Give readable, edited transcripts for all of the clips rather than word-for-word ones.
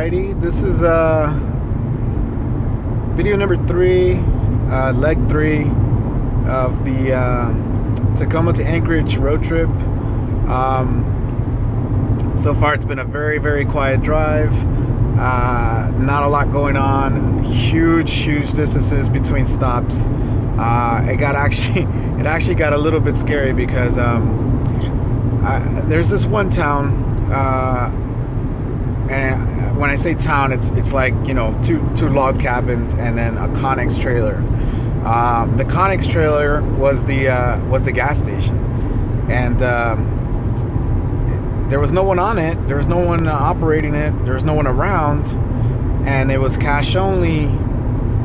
Alrighty, this is video number 3, leg 3 of the Tacoma to Anchorage road trip. So far it's been a very, very quiet drive. Not a lot going on. Huge distances between stops. It actually got a little bit scary because there's this one town, and when I say town, it's like, you know, two log cabins and then a Connex trailer. The Connex trailer was the gas station, and there was no one on it. There was no one operating it. There was no one around, and it was cash only.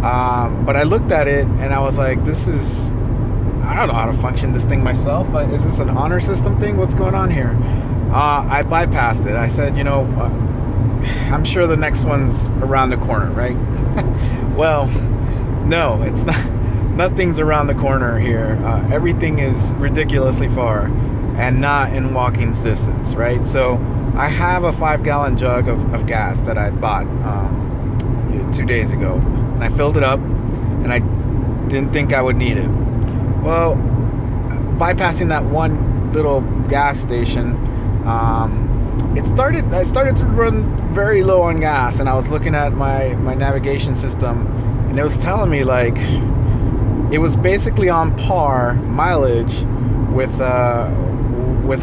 But I looked at it and I was like, I don't know how to function this thing myself. Is this an honor system thing? What's going on here? I bypassed it. I said, you know, I'm sure the next one's around the corner, right? Well, no, it's not. Nothing's around the corner here. Everything is ridiculously far and not in walking distance, right? So I have a 5-gallon jug of gas that I bought 2 days ago, and I filled it up, and I didn't think I would need it. Well, bypassing that one little gas station, I started to run very low on gas, and I was looking at my navigation system, and it was telling me like it was basically on par mileage with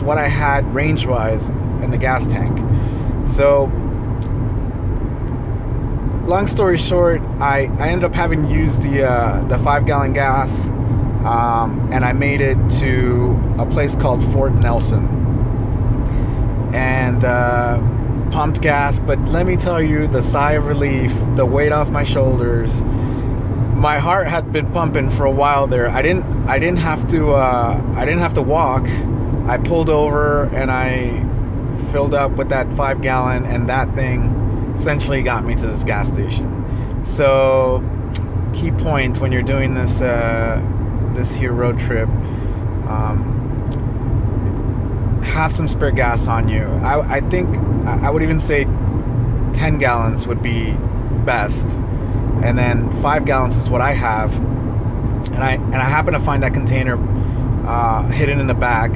what I had range-wise in the gas tank. So long story short, I ended up having used the 5-gallon gas, and I made it to a place called Fort Nelson, and pumped gas. But let me tell you, the sigh of relief, the weight off my shoulders. My heart had been pumping for a while there. I didn't have to walk. I pulled over and I filled up with that 5-gallon, and that thing essentially got me to this gas station. So key point when you're doing this here road trip, have some spare gas on you. I think I would even say 10 gallons would be best, and then 5 gallons is what I have, and I happen to find that container hidden in the back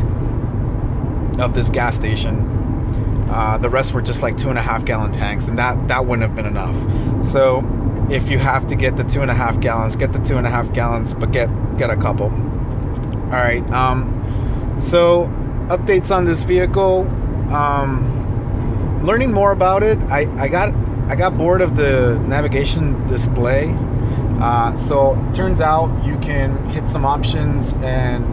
of this gas station. The rest were just like 2.5 gallon tanks, and that wouldn't have been enough. So if you have to get the 2.5 gallons, get the 2.5 gallons, but get a couple. All right. So updates on this vehicle. Learning more about it. I got bored of the navigation display. So it turns out you can hit some options and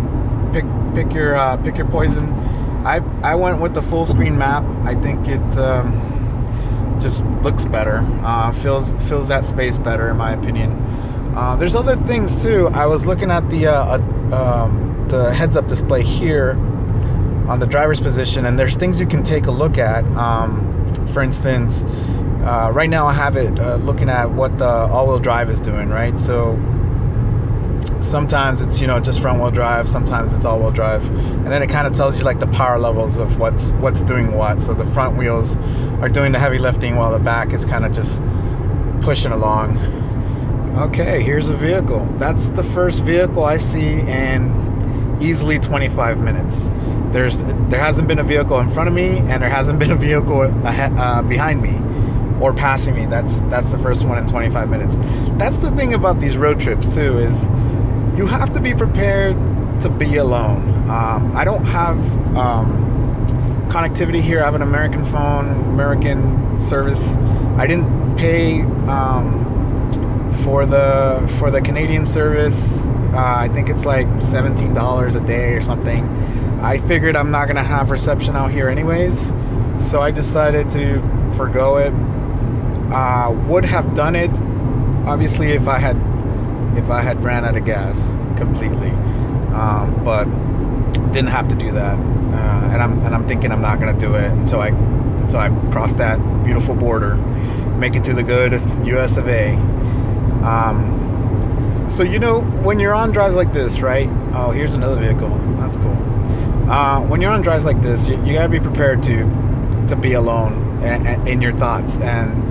pick your poison. I went with the full screen map. I think it just looks better, fills that space better, in my opinion. There's other things too. I was looking at the heads-up display here on the driver's position, and there's things you can take a look at. For instance, right now I have it looking at what the all-wheel drive is doing, right? So sometimes it's, you know, just front-wheel drive, sometimes it's all-wheel drive, and then it kind of tells you like the power levels of what's doing what. So the front wheels are doing the heavy lifting while the back is kind of just pushing along. Okay, here's a vehicle. That's the first vehicle I see in easily 25 minutes. There hasn't been a vehicle in front of me, and there hasn't been a vehicle behind me or passing me. That's the first one in 25 minutes. That's the thing about these road trips too, is you have to be prepared to be alone. I don't have connectivity here. I have an American phone, American service. I didn't pay for the Canadian service. I think it's like $17 a day or something. I figured I'm not gonna have reception out here anyways, so I decided to forgo it. Would have done it obviously if I had ran out of gas completely, but didn't have to do that, and I'm thinking I'm not gonna do it until I cross that beautiful border, make it to the good US of A. So, you know, when you're on drives like this, right? Oh, here's another vehicle. That's cool. When you're on drives like this, you gotta be prepared to be alone in your thoughts, and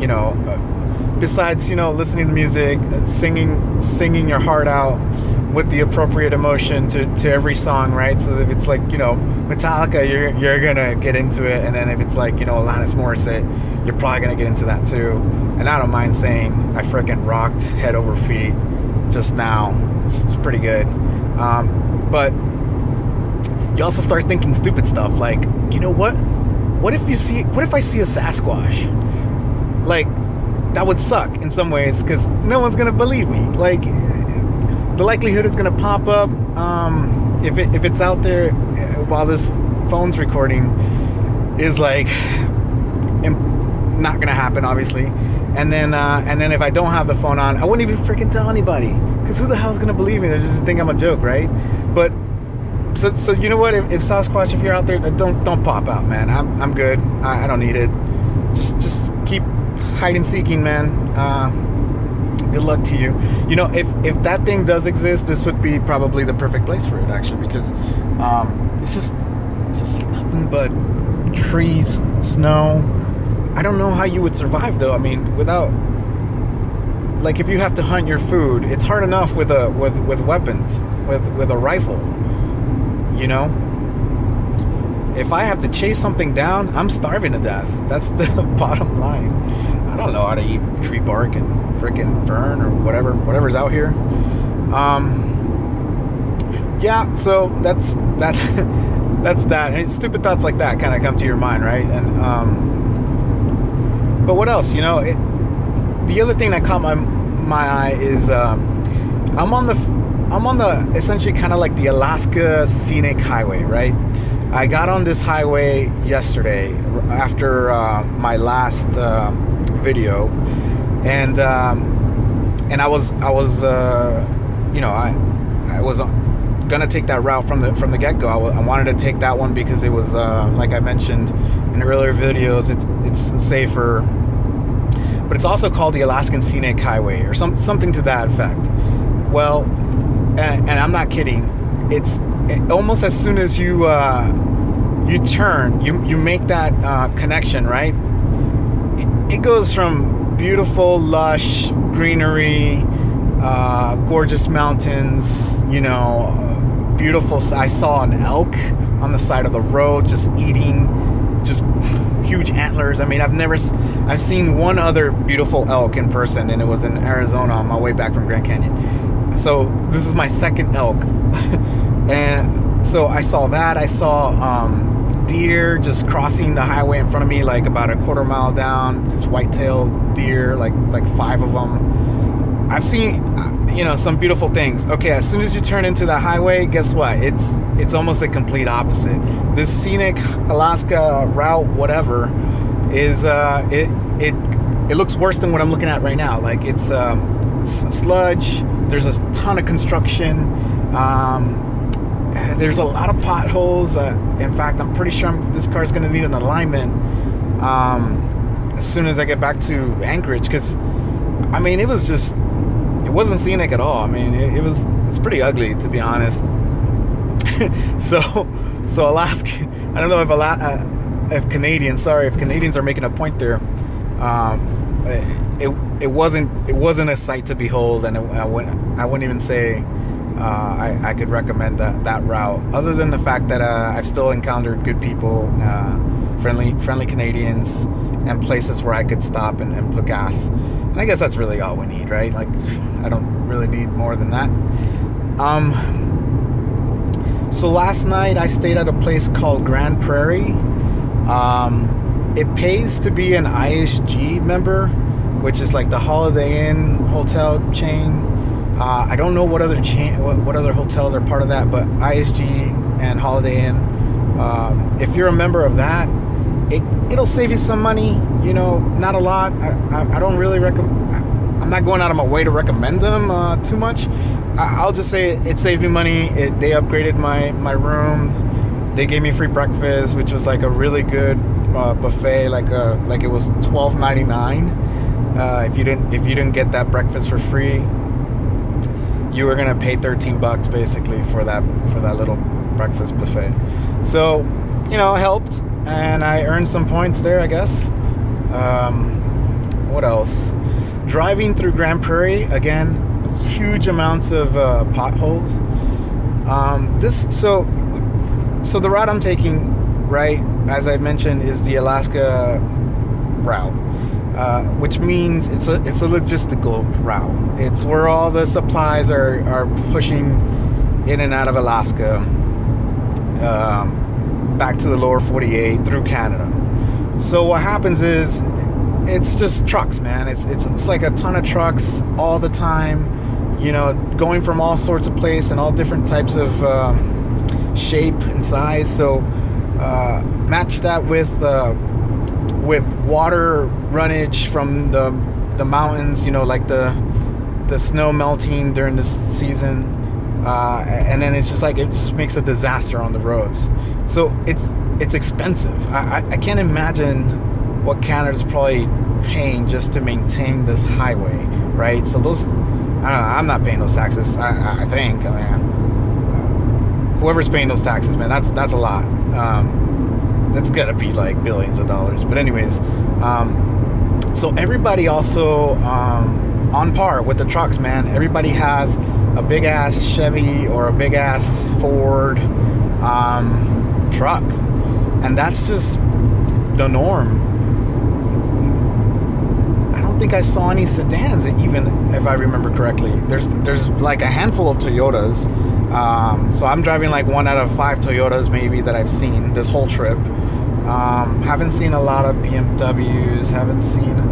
besides listening to music, singing your heart out with the appropriate emotion to every song, right? So if it's like Metallica, you're gonna get into it, and then if it's like Alanis Morissette, you're probably gonna get into that too. And I don't mind saying I freaking rocked head over feet just now. It's pretty good. But you also start thinking stupid stuff like, what if I see a Sasquatch? Like, that would suck in some ways because no one's gonna believe me. Like, the likelihood it's gonna pop up if it's out there while this phone's recording is like not gonna happen, obviously. And then if I don't have the phone on, I wouldn't even freaking tell anybody, because who the hell's gonna believe me? They just think I'm a joke, right? But so you know what? If Sasquatch, if you're out there, don't pop out, man. I'm good. I don't need it. Just keep hide and seeking, man. Good luck to you. If that thing does exist, this would be probably the perfect place for it, actually, because it's just nothing but trees, snow. I don't know how you would survive, though. I mean, without, like, if you have to hunt your food, it's hard enough with weapons, with a rifle. If I have to chase something down, I'm starving to death. That's the bottom line. I don't know how to eat tree bark and freaking fern or whatever's out here. Yeah, so that's that. And stupid thoughts like that kind of come to your mind, right? And but what else? The other thing that caught my eye is I'm on the essentially kind of like the Alaska Scenic Highway, right? I got on this highway yesterday after my last video, and I was gonna take that route from the get-go. I wanted to take that one because it was like I mentioned in earlier videos, it's safer, but it's also called the Alaskan Scenic Highway or something to that effect. Well, and I'm not kidding. It's almost as soon as you turn, you make that connection, right? It goes from beautiful, lush greenery, gorgeous mountains, beautiful. I saw an elk on the side of the road just eating just huge antlers. I mean, I've seen one other beautiful elk in person, and it was in Arizona on my way back from Grand Canyon. So this is my second elk. And so I saw that. I saw deer just crossing the highway in front of me, like about a quarter mile down. Just white-tailed deer, like 5 of them. I've seen some beautiful things. Okay, as soon as you turn into that highway, guess what? It's almost a complete opposite. This scenic Alaska route, whatever, is it looks worse than what I'm looking at right now. Like, it's sludge. There's a ton of construction. There's a lot of potholes. In fact, I'm pretty sure this car's going to need an alignment as soon as I get back to Anchorage, because I mean, it wasn't scenic at all. I mean, it's pretty ugly, to be honest. so Alaska, I don't know if Canadians are making a point there. It wasn't a sight to behold, and I wouldn't even say I could recommend that route, other than the fact that I've still encountered good people, friendly Canadians, and places where I could stop and put gas. And I guess that's really all we need, right? Like, I don't really need more than that. So last night I stayed at a place called Grand Prairie. It pays to be an ISG member, which is like the Holiday Inn hotel chain. I don't know what other hotels are part of that, but ISG and Holiday Inn. If you're a member of that, it'll save you some money. Not a lot. I don't really recommend. I'm not going out of my way to recommend them too much. I'll just say it saved me money. They upgraded my room. They gave me free breakfast, which was like a really good buffet. Like it was $12.99. If you didn't get that breakfast for free, you were gonna pay $13 basically for that little breakfast buffet. So it helped, and I earned some points there, I guess. What else? Driving through Grand Prairie, again, huge amounts of potholes. So the route I'm taking, right, as I mentioned, is the Alaska route, which means it's a logistical route. It's where all the supplies are pushing in and out of Alaska, back to the lower 48 through Canada. So what happens is it's just trucks, man. It's like a ton of trucks all the time, going from all sorts of places and all different types of shape and size. So match that with water runnage from the mountains, like the snow melting during this season, and then it's just like it just makes a disaster on the roads. So it's expensive. I can't imagine what Canada's probably paying just to maintain this highway, right? So those, I don't know, I'm not paying those taxes. I think. I mean, whoever's paying those taxes, man, that's a lot. That's gotta be like billions of dollars. But anyways, so everybody also on par with the trucks, man. Everybody has a big ass Chevy or a big ass Ford truck, and that's just the norm. I don't think I saw any sedans, even if I remember correctly. There's like a handful of Toyotas. So I'm driving like 1 out of 5 Toyotas maybe that I've seen this whole trip. Haven't seen a lot of BMWs.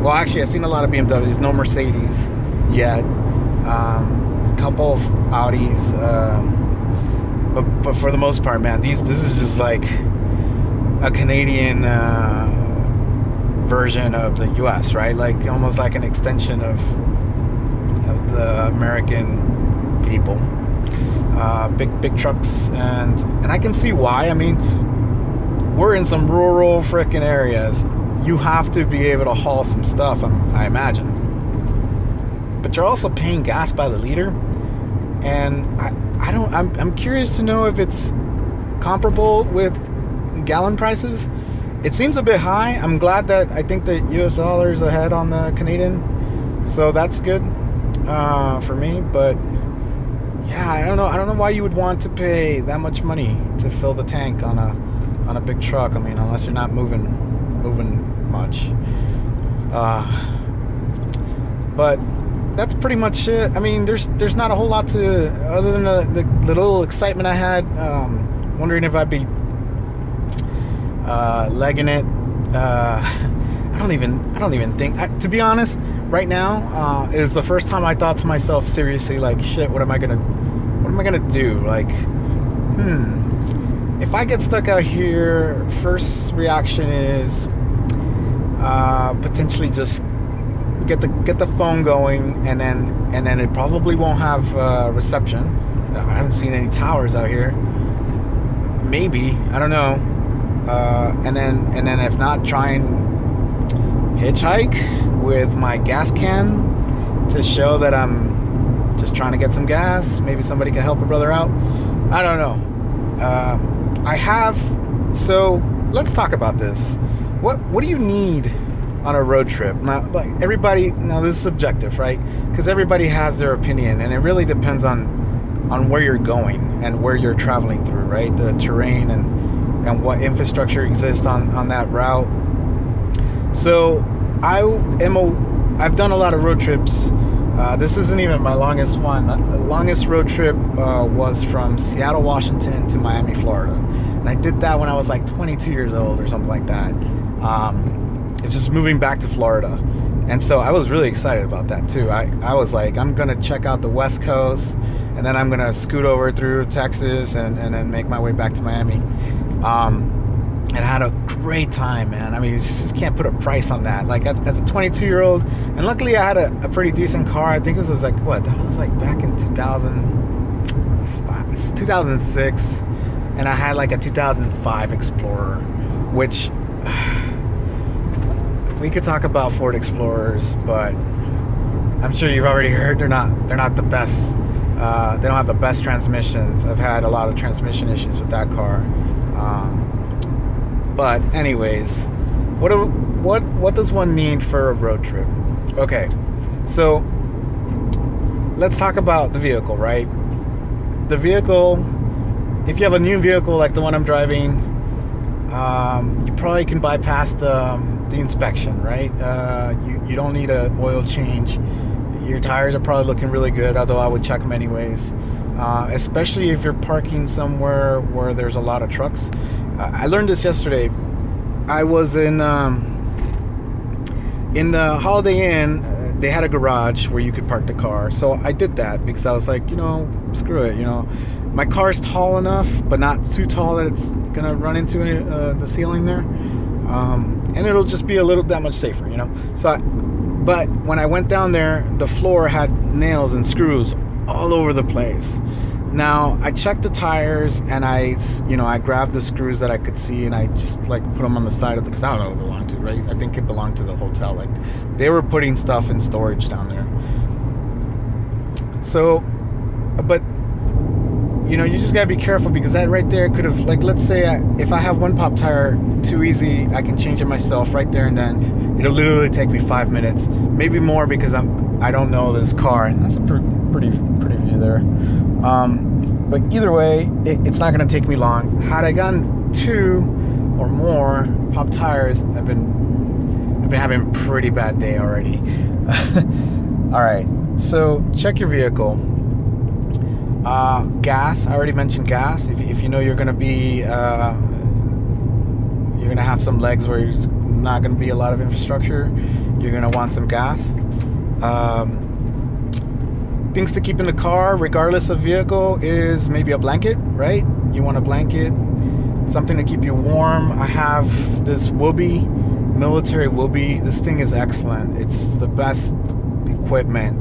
Well, actually, I've seen a lot of BMWs. No Mercedes yet. A couple of Audis. But for the most part, man, this is just like a Canadian version of the U.S., right? Like almost like an extension of the American people. Big trucks, and I can see why. I mean, we're in some rural frickin' areas. You have to be able to haul some stuff, I imagine. But you're also paying gas by the liter, and I'm curious to know if it's comparable with gallon prices. It seems a bit high. I'm glad that I think the US dollar is ahead on the Canadian, so that's good for me. But yeah, I don't know why you would want to pay that much money to fill the tank on a big truck. I mean, unless you're not moving much. But that's pretty much it. I mean, there's not a whole lot to, other than the little excitement I had, wondering if I'd be legging it. I don't even think, to be honest, right now, it was the first time I thought to myself seriously, like, shit, what am I gonna do? Like, if I get stuck out here, first reaction is potentially just get the phone going, and then it probably won't have reception. I haven't seen any towers out here. Maybe, I don't know. And then if not, try and hitchhike with my gas can to show that I'm just trying to get some gas. Maybe somebody can help a brother out. I don't know. So let's talk about this. What do you need on a road trip? Now, like everybody, now this is subjective, right? Because everybody has their opinion, and it really depends on where you're going and where you're traveling through, right? The terrain and what infrastructure exists on that route. So I've done a lot of road trips. This isn't even my longest one. The longest road trip was from Seattle, Washington to Miami, Florida. And I did that when I was like 22 years old or something like that. It's just moving back to Florida. And so I was really excited about that too. I was like, I'm going to check out the West Coast, and then I'm going to scoot over through Texas and then make my way back to Miami. And I had a great time, man. I mean, you just can't put a price on that. Like, as a 22-year-old, and luckily I had a pretty decent car. I think it was like, what? That was like back in 2006. And I had like a 2005 Explorer, which we could talk about Ford Explorers, but I'm sure you've already heard they're not the best. They don't have the best transmissions. I've had a lot of transmission issues with that car. But anyways, what what does one need for a road trip? Okay, so let's talk about the vehicle, right? The vehicle, if you have a new vehicle like the one I'm driving, you probably can bypass the inspection, right? You don't need an oil change. Your tires are probably looking really good, although I would check them anyways. Especially if you're parking somewhere where there's a lot of trucks. I learned this yesterday. I was in the Holiday Inn. They had a garage where you could park the car, so I did that because I was like, screw it. My car's tall enough, but not too tall that it's gonna run into the ceiling there, and it'll just be a little that much safer, But when I went down there, the floor had nails and screws all over the place. Now I checked the tires and I grabbed the screws that I could see and I just like put them on the side of because I don't know who it belonged to, right? I think it belonged to the hotel. Like they were putting stuff in storage down there. So, but you just gotta be careful because that right there could have, like, let's say if I have one pop tire too easy, I can change it myself right there and then. It'll literally take me 5 minutes, maybe more because I don't know this car, and that's a pretty view there. But either way, it's not gonna take me long. Had I gotten 2 or more pop tires, I've been having a pretty bad day already. All right, so check your vehicle. Gas, I already mentioned gas. If you know you're gonna be you're gonna have some legs where there's not gonna be a lot of infrastructure, you're gonna want some gas. Things to keep in the car regardless of vehicle is maybe a blanket, right? You want a blanket, something to keep you warm. I have this Whoopee, military Whoopee. This thing is excellent. It's the best equipment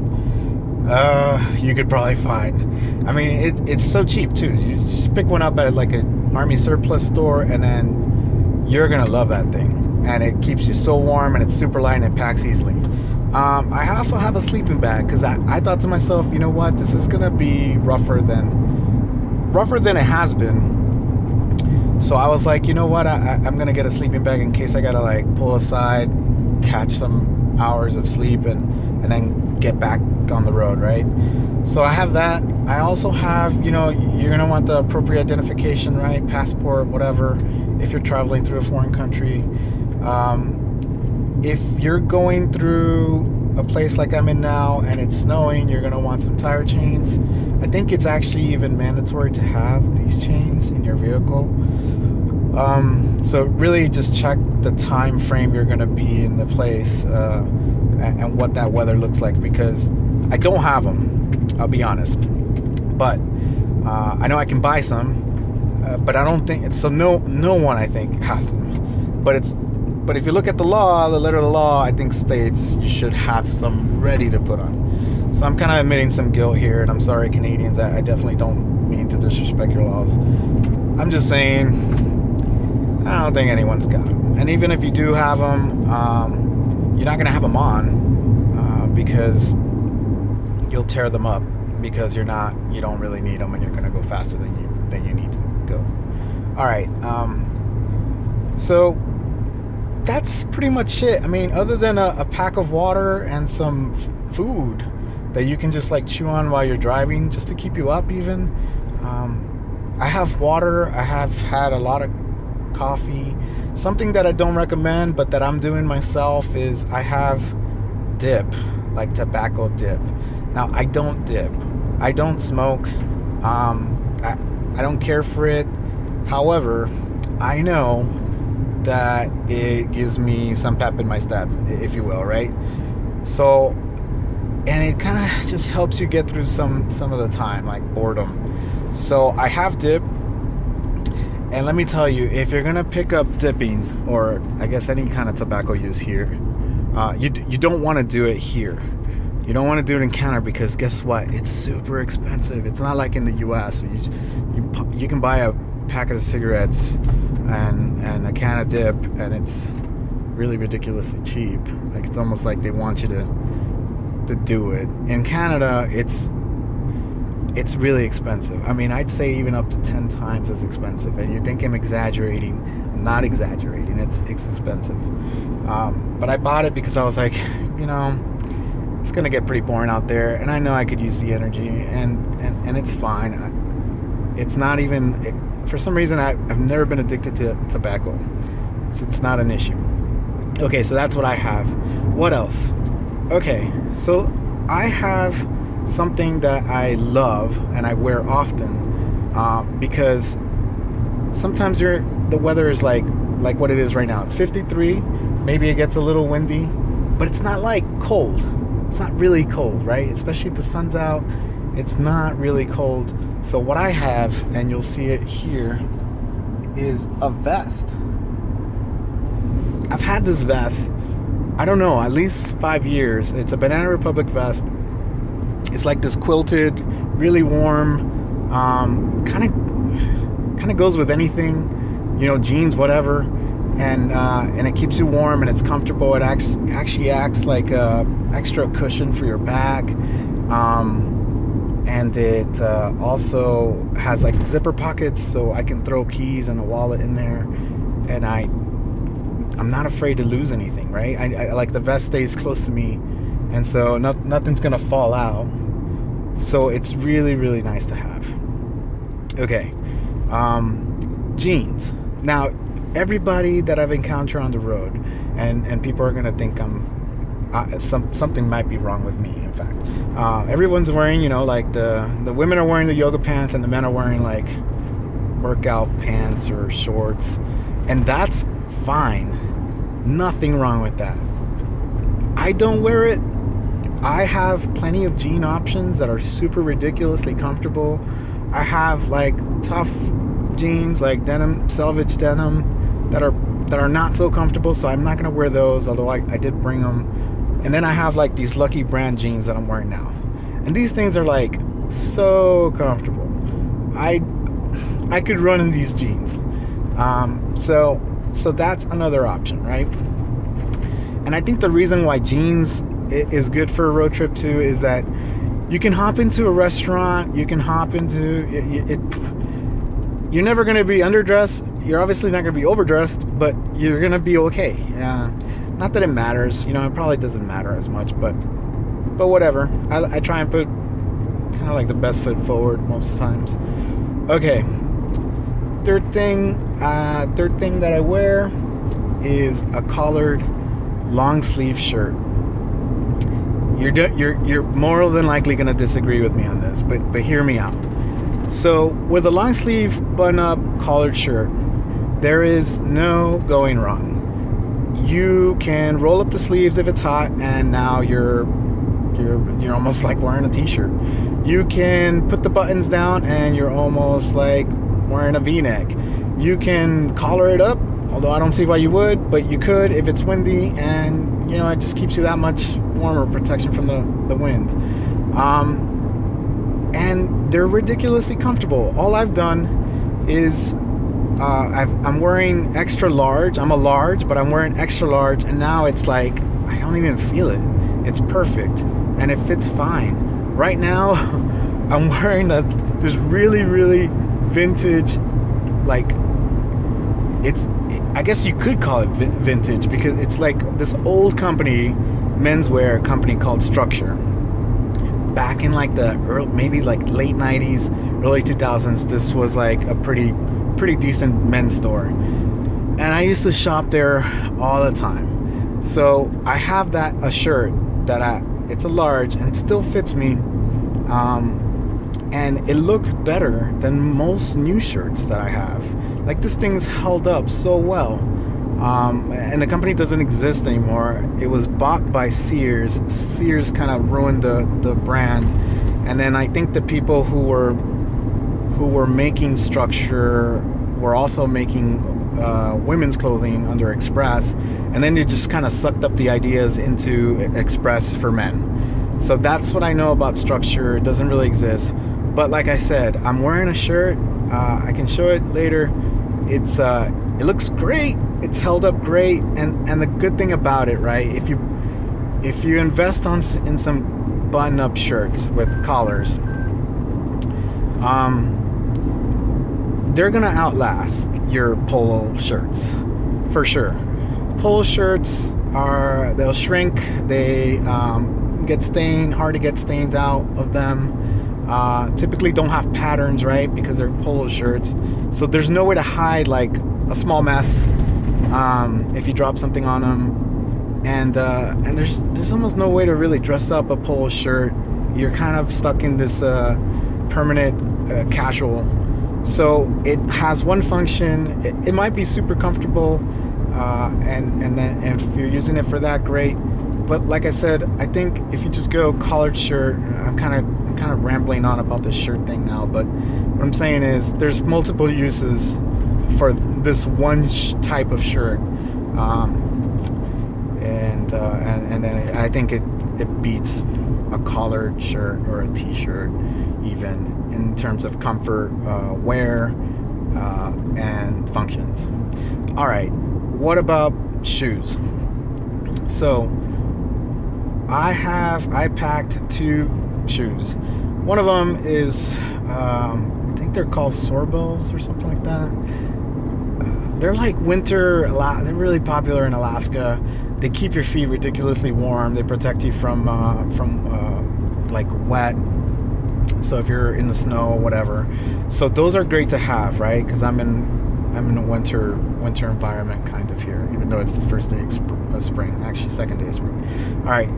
you could probably find. I mean, it's so cheap too. You just pick one up at like an army surplus store and then you're gonna love that thing. And it keeps you so warm and it's super light and it packs easily. I also have a sleeping bag because I thought to myself, you know what, this is gonna be rougher than it has been. So I was like, you know what, I'm gonna get a sleeping bag in case I gotta like pull aside, catch some hours of sleep and then get back on the road, right? So I have that. I also have, you're gonna want the appropriate identification, right? Passport, whatever, if you're traveling through a foreign country. If you're going through a place like I'm in now and it's snowing, you're gonna want some tire chains. I think it's actually even mandatory to have these chains in your vehicle. So really just check the time frame you're gonna be in the place and what that weather looks like, because I don't have them, I'll be honest, but I know I can buy some, but I don't think so. No one I think has them, but if you look at the law, the letter of the law, I think states you should have some ready to put on. So I'm kind of admitting some guilt here, and I'm sorry, Canadians. I definitely don't mean to disrespect your laws. I'm just saying, I don't think anyone's got them. And even if you do have them, you're not going to have them on because you'll tear them up because you don't really need them, and you're going to go faster than you need to go. All right. So that's pretty much it. I mean, other than a pack of water and some food that you can just like chew on while you're driving just to keep you up even. I have water. I have had a lot of coffee. Something that I don't recommend but that I'm doing myself is I have dip, like tobacco dip. Now I don't dip. I don't smoke. I don't care for it. However, I know that it gives me some pep in my step, if you will, right? So, and it kind of just helps you get through some of the time, like boredom. So I have dip, and let me tell you, if you're gonna pick up dipping, or I guess any kind of tobacco use here, you don't want to do it here. You don't want to do it in Canada because guess what? It's super expensive. It's not like in the U.S. You can buy a packet of cigarettes and a can of dip, and it's really ridiculously cheap. Like it's almost like they want you to do it. In Canada, it's really expensive. I mean, I'd say even up to 10 times as expensive. And you think I'm exaggerating? not exaggerating. It's expensive. But I bought it because I was like, it's gonna get pretty boring out there, and I know I could use the energy, and it's fine. It's not even, for some reason, I've never been addicted to tobacco, so it's not an issue. Okay, so that's what I have. What else? Okay, so I have something that I love and I wear often, because sometimes the weather is like what it is right now. It's 53. Maybe it gets a little windy, but it's not like cold. It's not really cold, right? Especially if the sun's out, it's not really cold. So what I have, and you'll see it here, is a vest. I've had this vest, I don't know, at least 5 years. It's a Banana Republic vest. It's like this quilted, really warm, kind of goes with anything, jeans, whatever. And it keeps you warm, and it's comfortable. It actually acts like a extra cushion for your back, and it also has like zipper pockets, so I can throw keys and a wallet in there, and I'm not afraid to lose anything, right? I like the vest stays close to me, and so nothing's gonna fall out. So it's really, really nice to have. Okay, jeans. Now, everybody that I've encountered on the road, and people are gonna think something might be wrong with me. In fact, everyone's wearing, like the women are wearing the yoga pants, and the men are wearing like workout pants or shorts, and that's fine. Nothing wrong with that. I don't wear it. I have plenty of jean options that are super ridiculously comfortable. I have like tough jeans, like denim, selvage denim, that are not so comfortable, so I'm not gonna wear those, although I did bring them. And then I have like these Lucky Brand jeans that I'm wearing now, and these things are like so comfortable. I could run in these jeans. So that's another option, right? And I think the reason why jeans is good for a road trip too is that you can hop into a restaurant, you can hop into it. You're never going to be underdressed. You're obviously not going to be overdressed, but you're going to be okay. Not that it matters. It probably doesn't matter as much, but whatever. I try and put kind of like the best foot forward most times. Okay. Third thing that I wear is a collared long sleeve shirt. You're more than likely going to disagree with me on this, but hear me out. So with a long sleeve button-up collared shirt, there is no going wrong. You can roll up the sleeves if it's hot, and now you're almost like wearing a t-shirt. You can put the buttons down, and you're almost like wearing a v-neck. You can collar it up, although I don't see why you would, but you could if it's windy, and it just keeps you that much warmer, protection from the wind. And they're ridiculously comfortable. All I've done is I'm wearing extra large. I'm a large, but I'm wearing extra large, and now it's like I don't even feel it. It's perfect, and it fits fine. Right now, I'm wearing this really, really vintage, like I guess you could call it vintage, because it's like this old company, menswear company called Structure. Back in like the maybe like late 90s, early 2000s, this was like a pretty decent men's store, and I used to shop there all the time. So I have a shirt that it's a large, and it still fits me, and it looks better than most new shirts that I have. Like, this thing's held up so well. And the company doesn't exist anymore. It was bought by Sears. Sears kind of ruined the brand, and then I think the people who were making Structure were also making women's clothing under Express, and then they just kind of sucked up the ideas into Express for men. So that's what I know about Structure. It doesn't really exist, but like I said, I'm wearing a shirt. I can show it later. It looks great. It's held up great, and the good thing about it, right? If you invest in some button-up shirts with collars, they're gonna outlast your polo shirts for sure. Polo shirts they'll shrink, they get stained, hard to get stains out of them. Typically don't have patterns, right, because they're polo shirts, so there's no way to hide like a small mess if you drop something on them, and there's almost no way to really dress up a polo shirt. You're kind of stuck in this permanent casual. So it has one function. It might be super comfortable, and if you're using it for that, great. But like I said, I think if you just go collared shirt, I'm kind of rambling on about this shirt thing now. But what I'm saying is, there's multiple uses for this one type of shirt, and then I think it beats a collared shirt or a t-shirt even in terms of comfort, wear, and functions. All right, what about shoes? So I packed 2 shoes. One of them is I think they're called Sorbels or something like that. They're like winter. They're really popular in Alaska. They keep your feet ridiculously warm. They protect you from like wet. So if you're in the snow, whatever. So those are great to have, right? Because I'm in a winter environment kind of here, even though it's the first day of spring, actually second day of spring. All right.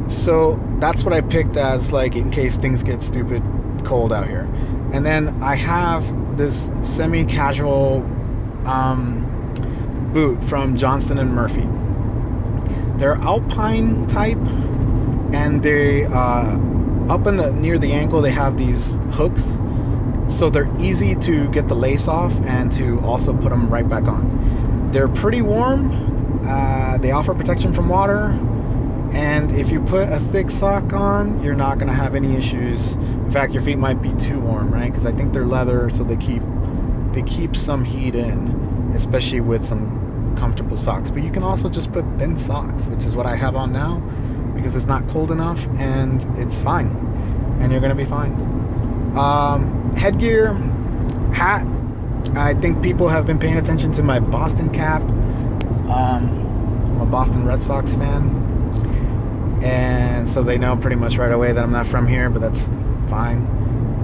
So that's what I picked as, like, in case things get stupid cold out here. And then I have this semi-casual boot from Johnston & Murphy. They're alpine type, and they up near the ankle they have these hooks, so they're easy to get the lace off and to also put them right back on. They're pretty warm. They offer protection from water. And if you put a thick sock on, you're not going to have any issues. In fact, your feet might be too warm, right? Because I think they're leather, so they keep some heat in, especially with some comfortable socks. But you can also just put thin socks, which is what I have on now, because it's not cold enough, and it's fine. And you're going to be fine. Headgear, hat. I think people have been paying attention to my Boston cap. I'm a Boston Red Sox fan. And so they know pretty much right away that I'm not from here, but that's fine.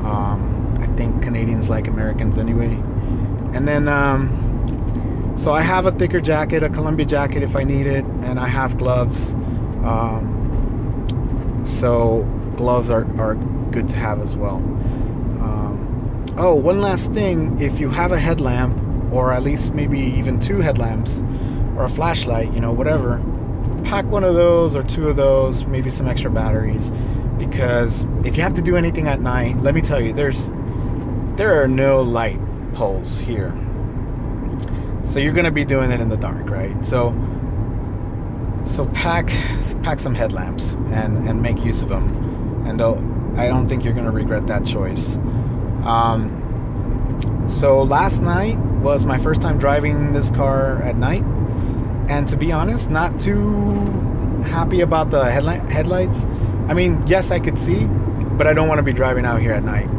I think Canadians like Americans anyway. And then, so I have a thicker jacket, a Columbia jacket if I need it, and I have gloves. So gloves are good to have as well. Oh, one last thing. If you have a headlamp, or at least maybe even 2 headlamps, or a flashlight, whatever, pack one of those or 2 of those, maybe some extra batteries, because if you have to do anything at night, let me tell you, there are no light poles here, so you're going to be doing it in the dark, right? So pack some headlamps and make use of them, and I don't think you're going to regret that choice. So last night was my first time driving this car at night. And to be honest, not too happy about the headlights. I mean, yes, I could see, but I don't want to be driving out here at night.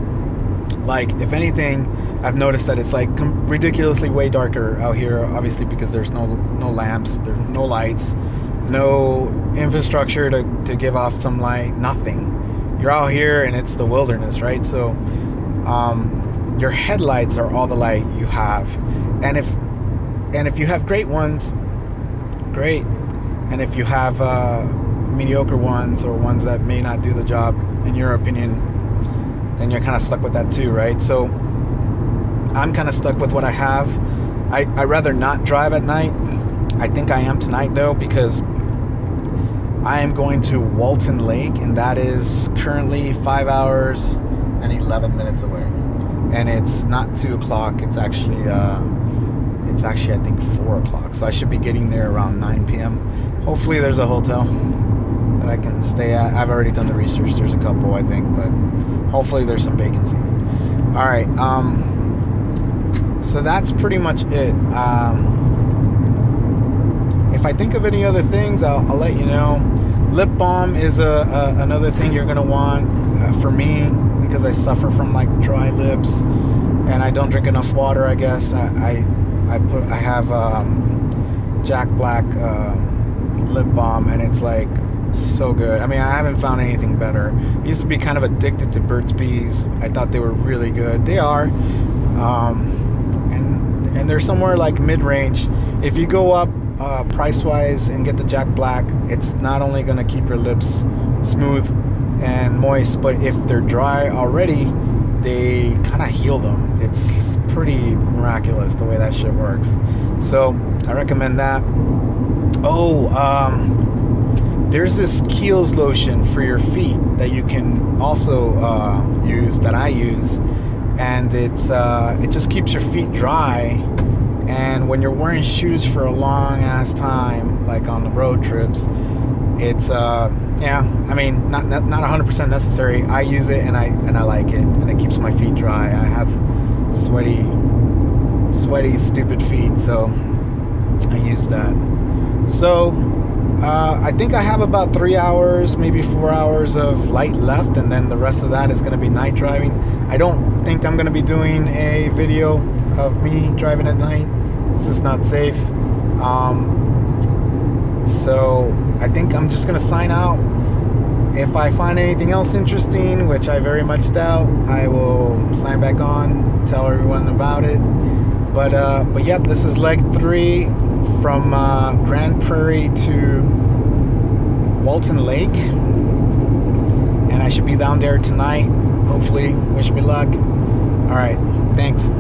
Like, if anything, I've noticed that it's like ridiculously way darker out here, obviously because there's no lamps, there's no lights, no infrastructure to give off some light, nothing. You're out here and it's the wilderness, right? So your headlights are all the light you have. And if you have great ones, great. And if you have mediocre ones, or ones that may not do the job in your opinion, then you're kind of stuck with that too, right? So I'm kind of stuck with what I have. I'd rather not drive at night. I think I am tonight though, because I am going to Walton Lake, and that is currently 5 hours and 11 minutes away. And it's not 2 o'clock. It's actually I think 4 o'clock. So I should be getting there around 9 p.m. Hopefully there's a hotel that I can stay at. I've already done the research. There's a couple, I think, but hopefully there's some vacancy. All right. So that's pretty much it. If I think of any other things, I'll let you know. Lip balm is another thing you're going to want for me, because I suffer from like dry lips. and I don't drink enough water, I guess. I have Jack Black lip balm, and it's like so good. I mean, I haven't found anything better. I used to be kind of addicted to Burt's Bees. I thought they were really good. They are, and they're somewhere like mid-range. If you go up price-wise and get the Jack Black, it's not only going to keep your lips smooth and moist, but if they're dry already, they kind of heal them. It's pretty miraculous the way that shit works. So I recommend that. Oh, there's this Kiehl's lotion for your feet that you can also use, that I use, and it just keeps your feet dry. And when you're wearing shoes for a long ass time, like on the road trips, it's yeah, I mean, not 100% necessary. I use it and I like it, and it keeps my feet dry. I have sweaty stupid feet, so I use that. So I think I have about 3 hours, maybe 4 hours of light left, and then the rest of that is going to be night driving. I don't think I'm going to be doing a video of me driving at night. It's just not safe. So I think I'm just going to sign out. If I find anything else interesting, which I very much doubt, I will sign back on, tell everyone about it. But yep, this is leg 3 from Grand Prairie to Walton Lake, and I should be down there tonight, hopefully. Wish me luck. All right, thanks.